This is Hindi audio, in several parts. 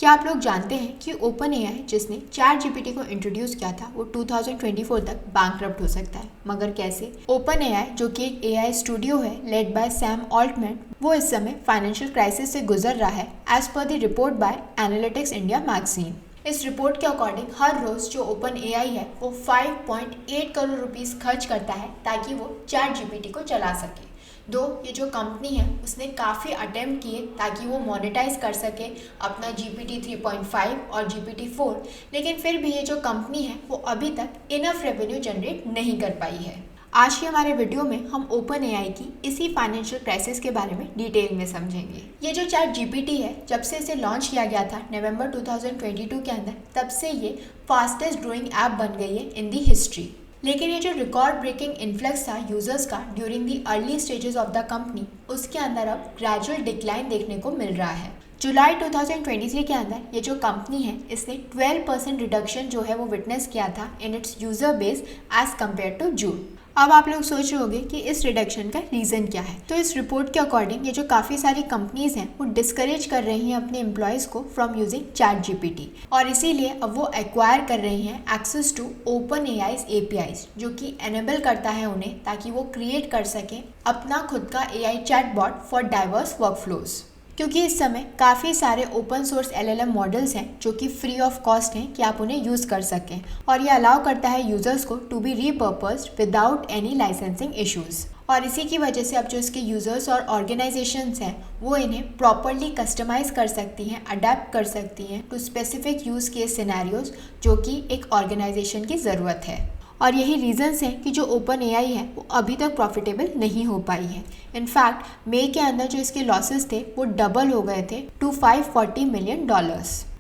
क्या आप लोग जानते हैं कि ओपन एआई जिसने चैट जीपीटी को इंट्रोड्यूस किया था वो 2024 तक बैंकरप्ट हो सकता है। मगर कैसे? ओपन एआई जो कि एक एआई स्टूडियो है लेड बाय सैम ऑल्टमैन, वो इस समय फाइनेंशियल क्राइसिस से गुजर रहा है as per the report by analytics India magazine. इस रिपोर्ट के अकॉर्डिंग हर रोज जो ओपन एआई है वो 5.8 करोड़ रुपीस खर्च करता है ताकि वो चैट जीपीटी को चला सके। ये जो कंपनी है उसने काफ़ी अटेम्प्ट किए ताकि वो मोनेटाइज कर सके अपना GPT 3.5 और GPT 4, लेकिन फिर भी ये जो कंपनी है वो अभी तक इनफ रेवेन्यू जनरेट नहीं कर पाई है। आज के हमारे वीडियो में हम ओपन एआई की इसी फाइनेंशियल क्राइसिस के बारे में डिटेल में समझेंगे। ये जो चैट जीपीटी है जब से इसे लॉन्च किया गया था नवंबर 2022 के अंदर, तब से ये फास्टेस्ट ग्रोइंग ऐप बन गई है इन दी हिस्ट्री। लेकिन ये जो रिकॉर्ड ब्रेकिंग इन्फ्लक्स था यूजर्स का during the early stages of the company, उसके अंदर अब ग्रेजुअल डिक्लाइन देखने को मिल रहा है। जुलाई 2023 के अंदर ये जो कंपनी है इसने 12% रिडक्शन जो है वो विटनेस किया था in its user base as compared to June. अब आप लोग सोच रहे होंगे कि इस रिडक्शन का रीज़न क्या है। तो इस रिपोर्ट के अकॉर्डिंग ये जो काफ़ी सारी कंपनीज हैं वो डिस्करेज कर रही हैं अपने एम्प्लॉयज़ को फ्रॉम यूजिंग चैट जीपीटी, और इसीलिए अब वो एक्वायर कर रही हैं access to open AI's APIs, जो कि एनेबल करता है उन्हें ताकि वो क्रिएट कर सकें अपना खुद का AI chatbot for diverse workflows. क्योंकि इस समय काफ़ी सारे ओपन सोर्स LLM मॉडल्स हैं जो कि फ्री ऑफ कॉस्ट हैं कि आप उन्हें यूज़ कर सकें, और ये अलाउ करता है यूज़र्स को to be repurposed without any licensing issues. और इसी की वजह से अब जो इसके यूज़र्स और ऑर्गेनाइजेशंस हैं वो इन्हें प्रॉपरली कस्टमाइज़ कर सकती हैं, अडेप्ट कर सकती हैं to specific use case scenarios जो कि एक ऑर्गेनाइजेशन की ज़रूरत है। और यही रीजंस हैं कि जो ओपन एआई है वो अभी तक प्रॉफिटेबल नहीं हो पाई है। इनफैक्ट मई के अंदर जो इसके लॉसेस थे वो डबल हो गए थे टू $540 मिलियन।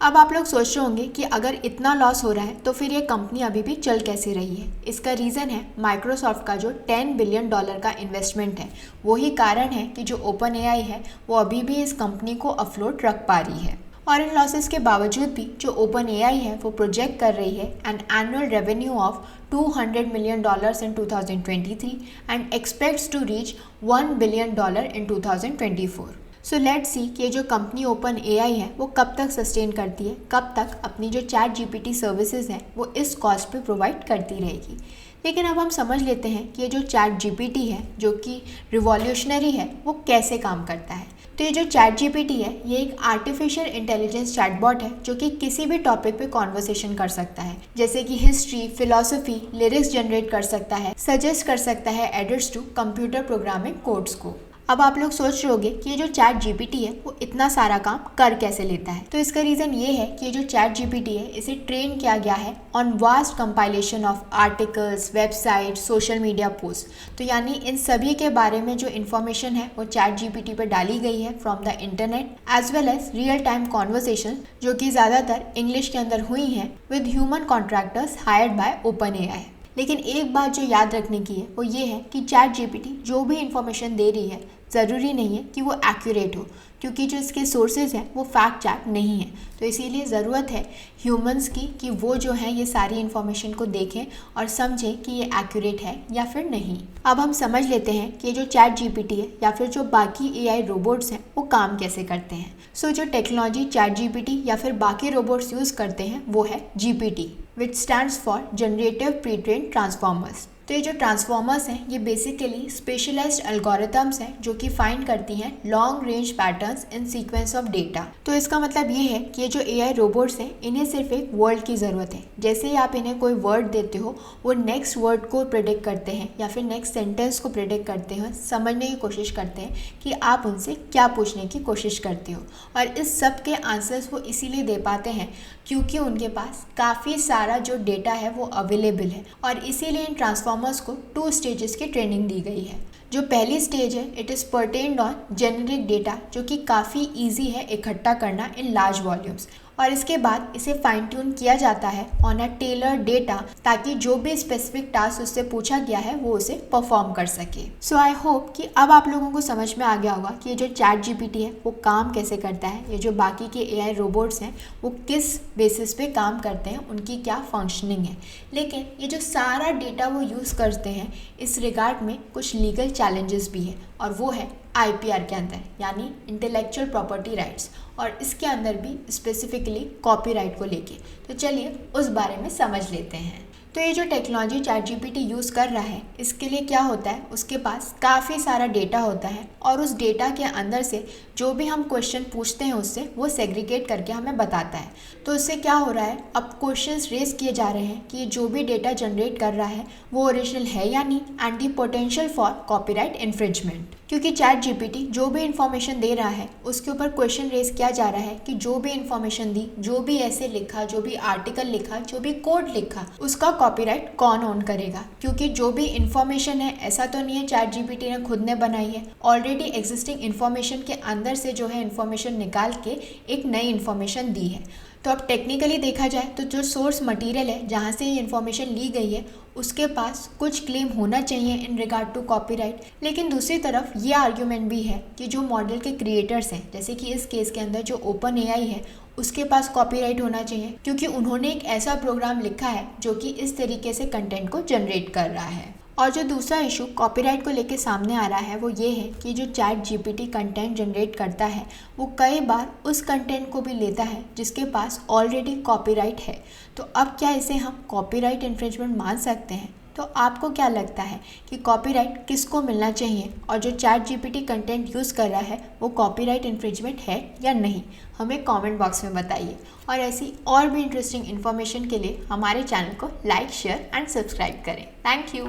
अब आप लोग सोच रहे होंगे कि अगर इतना लॉस हो रहा है तो फिर ये कंपनी अभी भी चल कैसे रही है। इसका रीज़न है माइक्रोसॉफ्ट का जो $10 बिलियन का इन्वेस्टमेंट है। वही कारण है कि जो ओपन एआई है वो अभी भी इस कंपनी को अफलोट रख पा रही है। और इन लॉसेस के बावजूद भी जो ओपन एआई है वो प्रोजेक्ट कर रही है an annual revenue of $200 million in 2023 and expects to reach $1 billion in 2024। So let's see कि ये जो कंपनी ओपन एआई है वो कब तक सस्टेन करती है, कब तक अपनी जो चैट जीपीटी सर्विसेज हैं वो इस कॉस्ट पे प्रोवाइड करती रहेगी। लेकिन अब हम समझ लेते हैं कि ये जो चैट जीपीटी है जो कि रिवॉल्यूशनरी है वो कैसे काम करता है। तो ये जो चैट जीपीटी है ये एक आर्टिफिशियल इंटेलिजेंस चैटबॉट है जो कि किसी भी टॉपिक पे कॉन्वर्सेशन कर सकता है, जैसे कि हिस्ट्री, फिलॉसफी, लिरिक्स जनरेट कर सकता है, सजेस्ट कर सकता है edits to computer programming codes को। अब आप लोग सोच रहे होंगे कि ये जो चैट जीपीटी है वो इतना सारा काम कर कैसे लेता है। तो इसका रीज़न ये है कि ये जो चैट जीपीटी है इसे ट्रेन किया गया है on vast compilation of articles, website, social media post. तो यानी इन सभी के बारे में जो इन्फॉर्मेशन है वो चैट जीपीटी पर डाली गई है from the internet as well as real time conversation जो कि ज़्यादातर इंग्लिश के अंदर हुई हैं with human contractors hired by OpenAI. लेकिन एक बात जो याद रखने की है वो ये है कि चैट जीपीटी जो भी इंफॉर्मेशन दे रही है ज़रूरी नहीं है कि वो एक्यूरेट हो, क्योंकि जो इसके सोर्सेज हैं वो फैक्ट चेक नहीं है। तो इसीलिए ज़रूरत है ह्यूमंस की कि वो जो है ये सारी इन्फॉर्मेशन को देखें और समझें कि ये एक्यूरेट है या फिर नहीं। अब हम समझ लेते हैं कि ये जो चैट जीपीटी है या फिर जो बाकी एआई रोबोट्स हैं वो काम कैसे करते हैं। सो जो टेक्नोलॉजी चैट जीपीटी या फिर बाकी रोबोट्स यूज़ करते हैं वो है GPT, which stands for generative pre trained transformers. तो ये जो ट्रांसफॉर्मर्स हैं ये बेसिकली स्पेशलाइज्ड एल्गोरिथम्स हैं जो कि फाइंड करती हैं long range patterns in sequence of data. तो इसका मतलब ये है कि ये जो एआई रोबोट्स हैं इन्हें सिर्फ एक वर्ड की ज़रूरत है। जैसे ही आप इन्हें कोई वर्ड देते हो वो नेक्स्ट वर्ड को प्रेडिक्ट करते हैं या फिर नेक्स्ट सेंटेंस को प्रेडिक्ट करते हैं, समझने की कोशिश करते हैं कि आप उनसे क्या पूछने की कोशिश करते हो। और इस सब के आंसर्स वो इसीलिए दे पाते हैं क्योंकि उनके पास काफ़ी सारा जो डेटा है वो अवेलेबल है, और इसीलिए इन ट्रांसफॉर्मर्स को 2 स्टेजेस की ट्रेनिंग दी गई है। जो पहली स्टेज है it is pretrained on generic data जो कि काफ़ी इजी है इकट्ठा करना इन लार्ज वॉल्यूम्स, और इसके बाद इसे फाइन ट्यून किया जाता है ऑन अ टेलर डेटा ताकि जो भी स्पेसिफिक टास्क उससे पूछा गया है वो उसे परफॉर्म कर सके। सो आई होप कि अब आप लोगों को समझ में आ गया होगा कि ये जो चैट जीपीटी है वो काम कैसे करता है, ये जो बाकी के एआई रोबोट्स हैं वो किस बेसिस पे काम करते हैं, उनकी क्या फंक्शनिंग है। लेकिन ये जो सारा डेटा वो यूज़ करते हैं इस रिगार्ड में कुछ लीगल चैलेंजेस भी है, और वो है आईपीआर के अंदर, यानी इंटेलेक्चुअल प्रॉपर्टी राइट्स, और इसके अंदर भी स्पेसिफिकली कॉपीराइट को लेके। तो चलिए उस बारे में समझ लेते हैं। तो ये जो टेक्नोलॉजी ChatGPT यूज़ कर रहा है, इसके लिए क्या होता है, उसके पास काफ़ी सारा डेटा होता है और उस डेटा के अंदर से जो भी हम क्वेश्चन पूछते हैं उससे वो सेग्रीगेट करके हमें बताता है। तो इससे क्या हो रहा है, अब क्वेश्चंस रेज किए जा रहे हैं कि जो भी डेटा जनरेट कर रहा है वो ओरिजिनल है या नहीं, and the potential for copyright infringement. क्योंकि ChatGPT जो भी इन्फॉर्मेशन दे रहा है उसके ऊपर क्वेश्चन रेज किया जा रहा है कि जो भी इन्फॉर्मेशन दी, जो भी ऐसे लिखा, जो भी आर्टिकल लिखा, जो भी कोड लिखा, उसका कॉपीराइट कौन ऑन करेगा। क्योंकि जो भी इन्फॉर्मेशन है, ऐसा तो नहीं है ChatGPT ने खुद ने बनाई है, ऑलरेडी एग्जिस्टिंग इन्फॉर्मेशन के अंदर से जो है इन्फॉर्मेशन निकाल के एक नई इन्फॉर्मेशन दी है। तो अब टेक्निकली देखा जाए तो जो सोर्स मटेरियल है जहाँ से ये इन्फॉर्मेशन ली गई है उसके पास कुछ क्लेम होना चाहिए इन रिगार्ड टू कॉपीराइट। लेकिन दूसरी तरफ ये आर्ग्यूमेंट भी है कि जो मॉडल के क्रिएटर्स हैं, जैसे कि इस केस के अंदर जो ओपन एआई है, उसके पास कॉपीराइट होना चाहिए, क्योंकि उन्होंने एक ऐसा प्रोग्राम लिखा है जो कि इस तरीके से कंटेंट को जनरेट कर रहा है। और जो दूसरा इशू कॉपीराइट को लेके सामने आ रहा है वो ये है कि जो ChatGPT कंटेंट जनरेट करता है वो कई बार उस कंटेंट को भी लेता है जिसके पास ऑलरेडी कॉपीराइट है। तो अब क्या इसे हम कॉपीराइट इन्फ्रिंजमेंट मान सकते हैं? तो आपको क्या लगता है कि कॉपीराइट किसको मिलना चाहिए, और जो ChatGPT कंटेंट यूज़ कर रहा है वो कॉपीराइट इन्फ्रिंजमेंट है या नहीं? हमें कमेंट बॉक्स में बताइए। और ऐसी और भी इंटरेस्टिंग इन्फॉर्मेशन के लिए हमारे चैनल को लाइक, शेयर एंड सब्सक्राइब करें। Thank you.